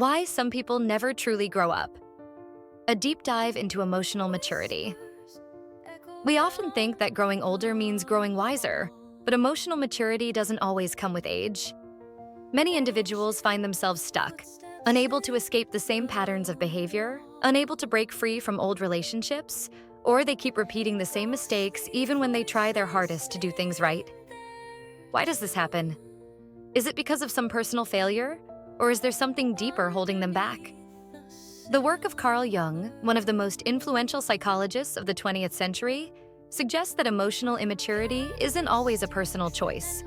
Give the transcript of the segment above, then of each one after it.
Why some people never truly grow up. A deep dive into emotional maturity. We often think that growing older means growing wiser, but emotional maturity doesn't always come with age. Many individuals find themselves stuck, unable to escape the same patterns of behavior, unable to break free from old relationships, or they keep repeating the same mistakes even when they try their hardest to do things right. Why does this happen? Is it because of some personal failure, or is there something deeper holding them back? The work of Carl Jung, one of the most influential psychologists of the 20th century, suggests that emotional immaturity isn't always a personal choice.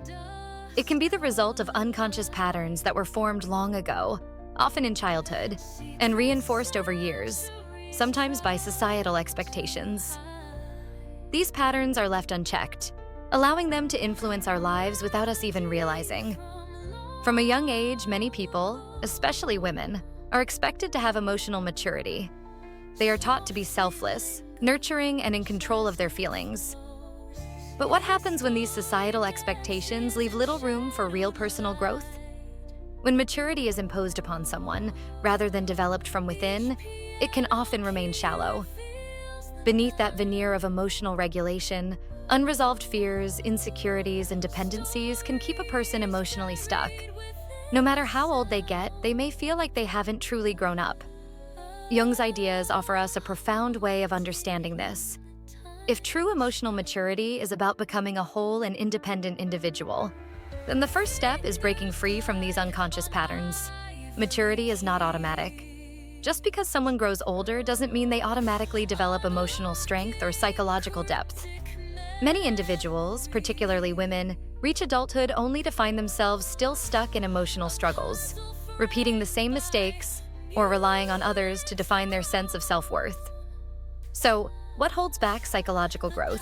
It can be the result of unconscious patterns that were formed long ago, often in childhood, and reinforced over years, sometimes by societal expectations. These patterns are left unchecked, allowing them to influence our lives without us even realizing. From a young age, many people, especially women, are expected to have emotional maturity. They are taught to be selfless, nurturing, and in control of their feelings. But what happens when these societal expectations leave little room for real personal growth? When maturity is imposed upon someone, rather than developed from within, it can often remain shallow. Beneath that veneer of emotional regulation, unresolved fears, insecurities, and dependencies can keep a person emotionally stuck. No matter how old they get, they may feel like they haven't truly grown up. Jung's ideas offer us a profound way of understanding this. If true emotional maturity is about becoming a whole and independent individual, then the first step is breaking free from these unconscious patterns. Maturity is not automatic. Just because someone grows older doesn't mean they automatically develop emotional strength or psychological depth. Many individuals, particularly women, reach adulthood only to find themselves still stuck in emotional struggles, repeating the same mistakes, or relying on others to define their sense of self-worth. So, what holds back psychological growth?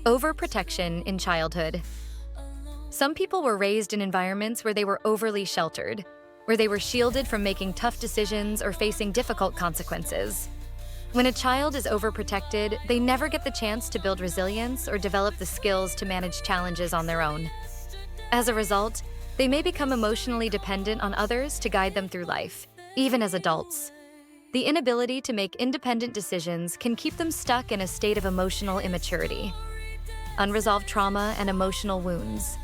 Overprotection in childhood. Some people were raised in environments where they were overly sheltered, where they were shielded from making tough decisions or facing difficult consequences. When a child is overprotected, they never get the chance to build resilience or develop the skills to manage challenges on their own. As a result, they may become emotionally dependent on others to guide them through life, even as adults. The inability to make independent decisions can keep them stuck in a state of emotional immaturity. Unresolved trauma and emotional wounds.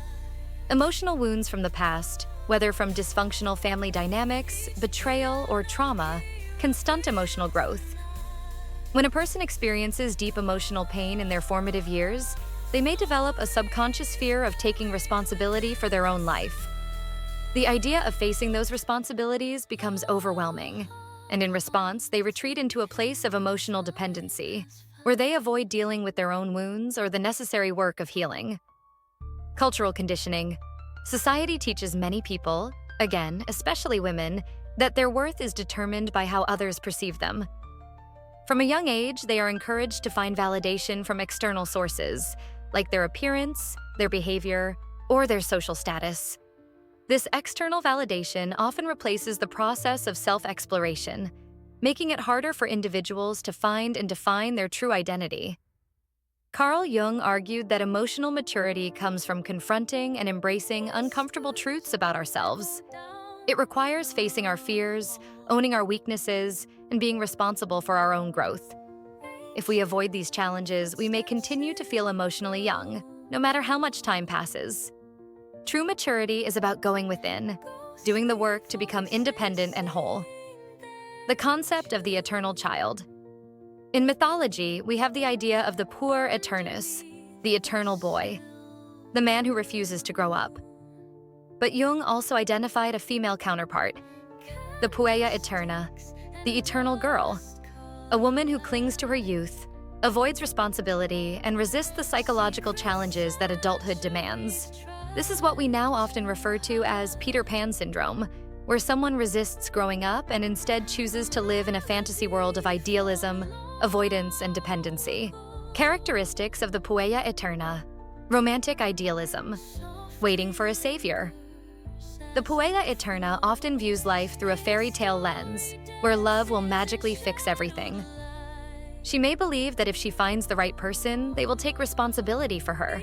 Emotional wounds from the past, whether from dysfunctional family dynamics, betrayal, or trauma, can stunt emotional growth. When a person experiences deep emotional pain in their formative years, they may develop a subconscious fear of taking responsibility for their own life. The idea of facing those responsibilities becomes overwhelming, and in response, they retreat into a place of emotional dependency, where they avoid dealing with their own wounds or the necessary work of healing. Cultural conditioning. Society teaches many people, again, especially women, that their worth is determined by how others perceive them. From a young age, they are encouraged to find validation from external sources, like their appearance, their behavior, or their social status. This external validation often replaces the process of self-exploration, making it harder for individuals to find and define their true identity. Carl Jung argued that emotional maturity comes from confronting and embracing uncomfortable truths about ourselves. It requires facing our fears, owning our weaknesses, and being responsible for our own growth. If we avoid these challenges, we may continue to feel emotionally young, no matter how much time passes. True maturity is about going within, doing the work to become independent and whole. The concept of the eternal child. In mythology, we have the idea of the puer aeternus, the eternal boy, the man who refuses to grow up. But Jung also identified a female counterpart, the puella eterna, the eternal girl, a woman who clings to her youth, avoids responsibility, and resists the psychological challenges that adulthood demands. This is what we now often refer to as Peter Pan syndrome, where someone resists growing up and instead chooses to live in a fantasy world of idealism, avoidance, and dependency. Characteristics of the puella eterna. Romantic idealism. Waiting for a savior. The puella eterna often views life through a fairy tale lens, where love will magically fix everything. She may believe that if she finds the right person, they will take responsibility for her,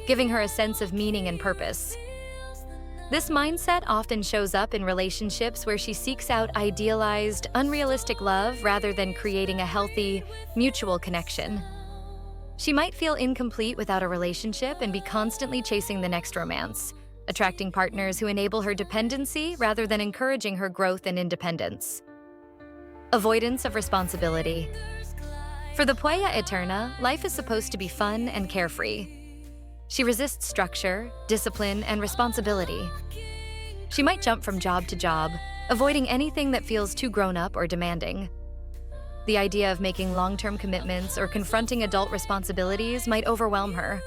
giving her a sense of meaning and purpose. This mindset often shows up in relationships where she seeks out idealized, unrealistic love rather than creating a healthy, mutual connection. She might feel incomplete without a relationship and be constantly chasing the next romance, attracting partners who enable her dependency rather than encouraging her growth and independence. Avoidance of responsibility. For the Puella Eterna, life is supposed to be fun and carefree. She resists structure, discipline, and responsibility. She might jump from job to job, avoiding anything that feels too grown-up or demanding. The idea of making long-term commitments or confronting adult responsibilities might overwhelm her.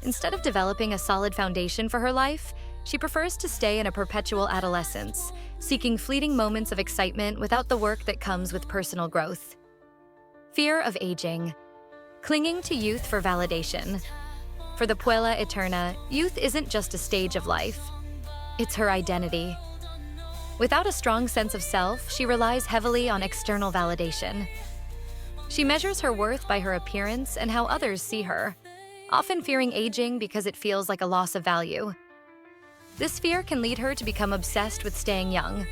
Instead of developing a solid foundation for her life, she prefers to stay in a perpetual adolescence, seeking fleeting moments of excitement without the work that comes with personal growth. Fear of aging. Clinging to youth for validation. For the Puella Eterna, youth isn't just a stage of life. It's her identity. Without a strong sense of self, she relies heavily on external validation. She measures her worth by her appearance and how others see her, often fearing aging because it feels like a loss of value. This fear can lead her to become obsessed with staying young,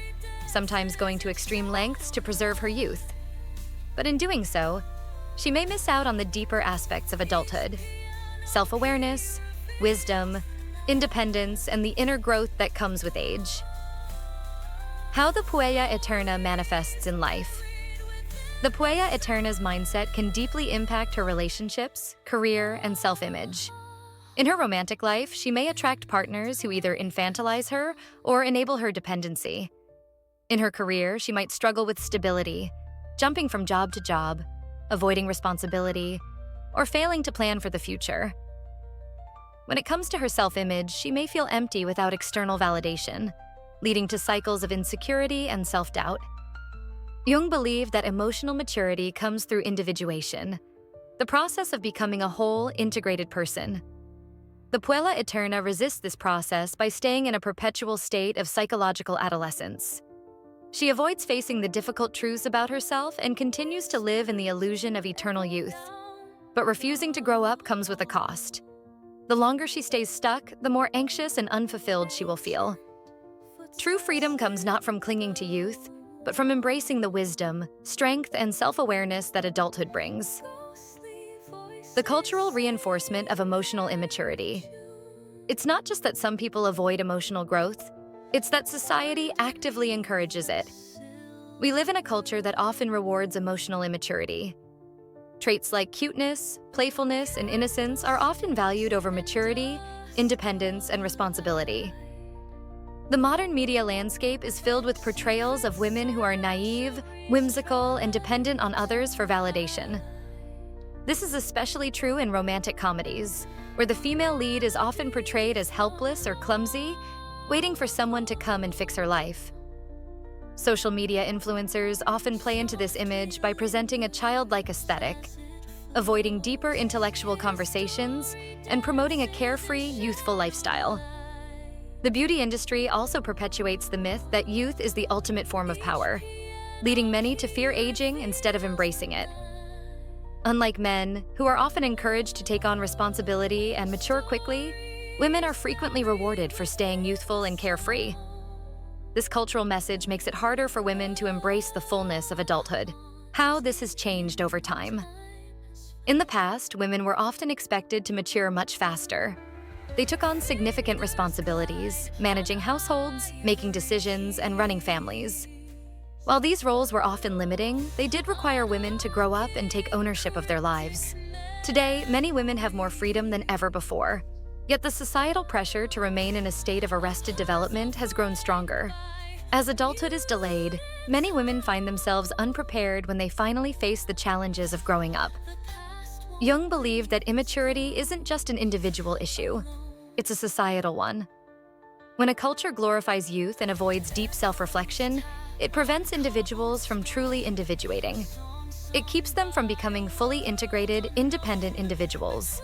sometimes going to extreme lengths to preserve her youth. But in doing so, she may miss out on the deeper aspects of adulthood: self-awareness, wisdom, independence, and the inner growth that comes with age. How the Puella Eterna manifests in life. The Puella Eterna's mindset can deeply impact her relationships, career, and self-image. In her romantic life, she may attract partners who either infantilize her or enable her dependency. In her career, she might struggle with stability, jumping from job to job, avoiding responsibility, or failing to plan for the future. When it comes to her self-image, she may feel empty without external validation, leading to cycles of insecurity and self-doubt. Jung believed that emotional maturity comes through individuation, the process of becoming a whole, integrated person. The Puella Eterna resists this process by staying in a perpetual state of psychological adolescence. She avoids facing the difficult truths about herself and continues to live in the illusion of eternal youth. But refusing to grow up comes with a cost. The longer she stays stuck, the more anxious and unfulfilled she will feel. True freedom comes not from clinging to youth, but from embracing the wisdom, strength, and self-awareness that adulthood brings. The cultural reinforcement of emotional immaturity. It's not just that some people avoid emotional growth, it's that society actively encourages it. We live in a culture that often rewards emotional immaturity. Traits like cuteness, playfulness, and innocence are often valued over maturity, independence, and responsibility. The modern media landscape is filled with portrayals of women who are naive, whimsical, and dependent on others for validation. This is especially true in romantic comedies, where the female lead is often portrayed as helpless or clumsy, waiting for someone to come and fix her life. Social media influencers often play into this image by presenting a childlike aesthetic, avoiding deeper intellectual conversations, and promoting a carefree, youthful lifestyle. The beauty industry also perpetuates the myth that youth is the ultimate form of power, leading many to fear aging instead of embracing it. Unlike men, who are often encouraged to take on responsibility and mature quickly, women are frequently rewarded for staying youthful and carefree. This cultural message makes it harder for women to embrace the fullness of adulthood. How this has changed over time. In the past, women were often expected to mature much faster. They took on significant responsibilities, managing households, making decisions, and running families. While these roles were often limiting, they did require women to grow up and take ownership of their lives. Today, many women have more freedom than ever before. Yet the societal pressure to remain in a state of arrested development has grown stronger. As adulthood is delayed, many women find themselves unprepared when they finally face the challenges of growing up. Jung believed that immaturity isn't just an individual issue, it's a societal one. When a culture glorifies youth and avoids deep self-reflection, it prevents individuals from truly individuating. It keeps them from becoming fully integrated, independent individuals.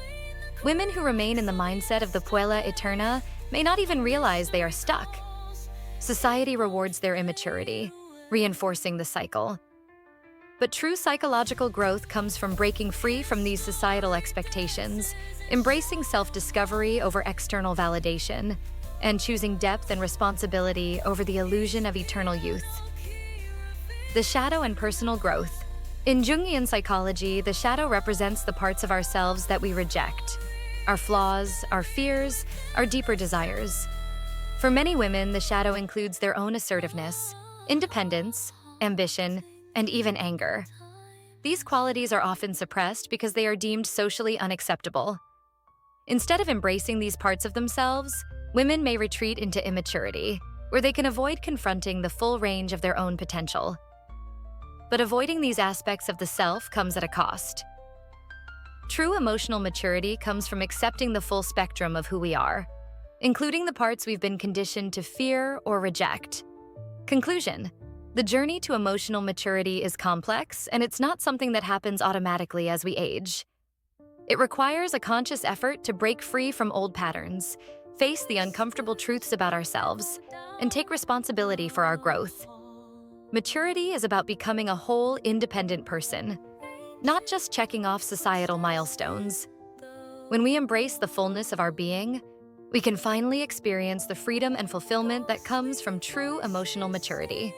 Women who remain in the mindset of the Puella Eterna may not even realize they are stuck. Society rewards their immaturity, reinforcing the cycle. But true psychological growth comes from breaking free from these societal expectations, embracing self-discovery over external validation, and choosing depth and responsibility over the illusion of eternal youth. The shadow and personal growth. In Jungian psychology, the shadow represents the parts of ourselves that we reject, our flaws, our fears, our deeper desires. For many women, the shadow includes their own assertiveness, independence, ambition, and even anger. These qualities are often suppressed because they are deemed socially unacceptable. Instead of embracing these parts of themselves, women may retreat into immaturity, where they can avoid confronting the full range of their own potential. But avoiding these aspects of the self comes at a cost. True emotional maturity comes from accepting the full spectrum of who we are, including the parts we've been conditioned to fear or reject. Conclusion: the journey to emotional maturity is complex, and it's not something that happens automatically as we age. It requires a conscious effort to break free from old patterns, face the uncomfortable truths about ourselves, and take responsibility for our growth. Maturity is about becoming a whole, independent person, not just checking off societal milestones. When we embrace the fullness of our being, we can finally experience the freedom and fulfillment that comes from true emotional maturity.